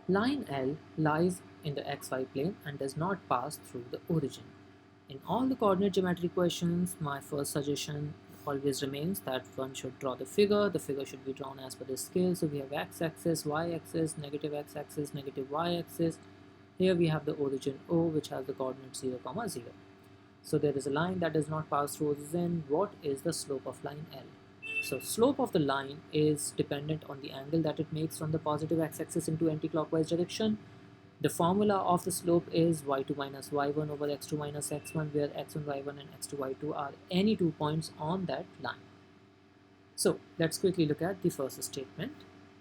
Line L lies in the xy plane and does not pass through the origin. In all the coordinate geometry questions, my first suggestion always remains that one should draw the figure. The figure should be drawn as per the scale. So we have x-axis, y-axis, negative x-axis, negative y-axis. Here we have the origin O, which has the coordinate 0, 0. So there is a line that does not pass through origin. What is the slope of line L? So slope of the line is dependent on the angle that it makes from the positive x-axis into anti-clockwise direction. The formula of the slope is y2 minus y1 over x2 minus x1, where x1 y1 and x2 y2 are any 2 points on that line. So let's quickly look at the first statement.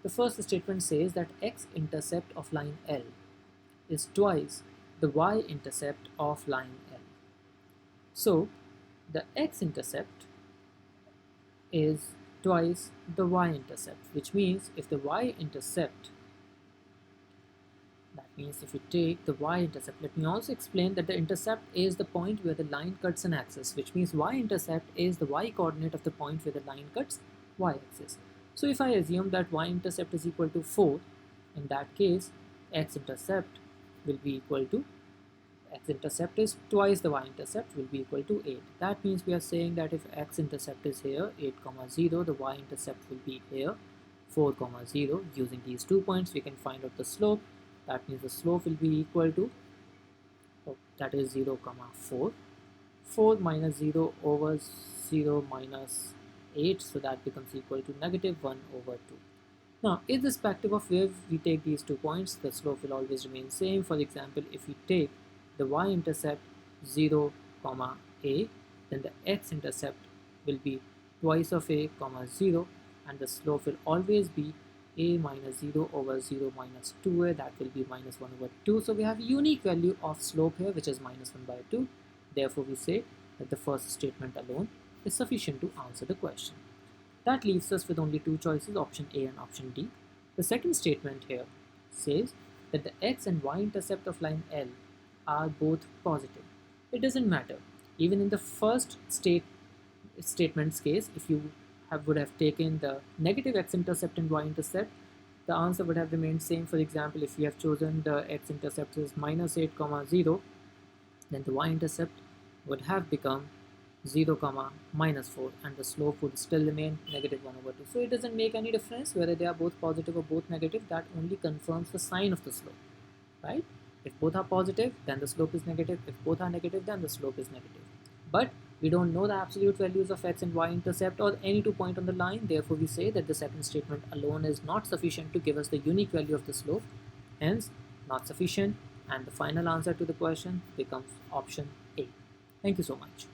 The first statement says that x-intercept of line L is twice the y-intercept of line L. So the x-intercept is twice the y-intercept, which means if the y-intercept, that means if you take the y-intercept, let me also explain that the intercept is the point where the line cuts an axis, which means y-intercept is the y-coordinate of the point where the line cuts y-axis. So if I assume that y-intercept is equal to 4, in that case x-intercept will be equal to, x-intercept is twice the y-intercept, will be equal to 8. That means we are saying that if x-intercept is here 8, 0, the y-intercept will be here 4, 0. Using these 2 points we can find out the slope. That means the slope will be equal to, that is 0, 4. 4 minus 0 over 0 minus 8, so that becomes equal to negative 1 over 2. Now, irrespective of where we take these 2 points, the slope will always remain same. For example, if we take the y-intercept 0, a, then the x-intercept will be twice of a, 0, and the slope will always be a minus 0 over 0 minus 2a, that will be minus 1 over 2. So we have a unique value of slope here, which is minus 1 by 2. Therefore, we say that the first statement alone is sufficient to answer the question. That leaves us with only two choices, option A and option D. The second statement here says that the x and y intercept of line L are both positive. It doesn't matter. Even in the first statement's case, if you would have taken the negative x-intercept and y-intercept, the answer would have remained same. For example, if you have chosen the x-intercept as minus 8, 0, then the y-intercept would have become 0, minus 4, and the slope would still remain negative 1 over 2. So it doesn't make any difference whether they are both positive or both negative. That only confirms the sign of the slope, right? If both are positive, then the slope is negative. If both are negative, then the slope is negative. But we don't know the absolute values of x and y intercept or any 2 point on the line. Therefore, we say that the second statement alone is not sufficient to give us the unique value of the slope. Hence, not sufficient. And the final answer to the question becomes option A. Thank you so much.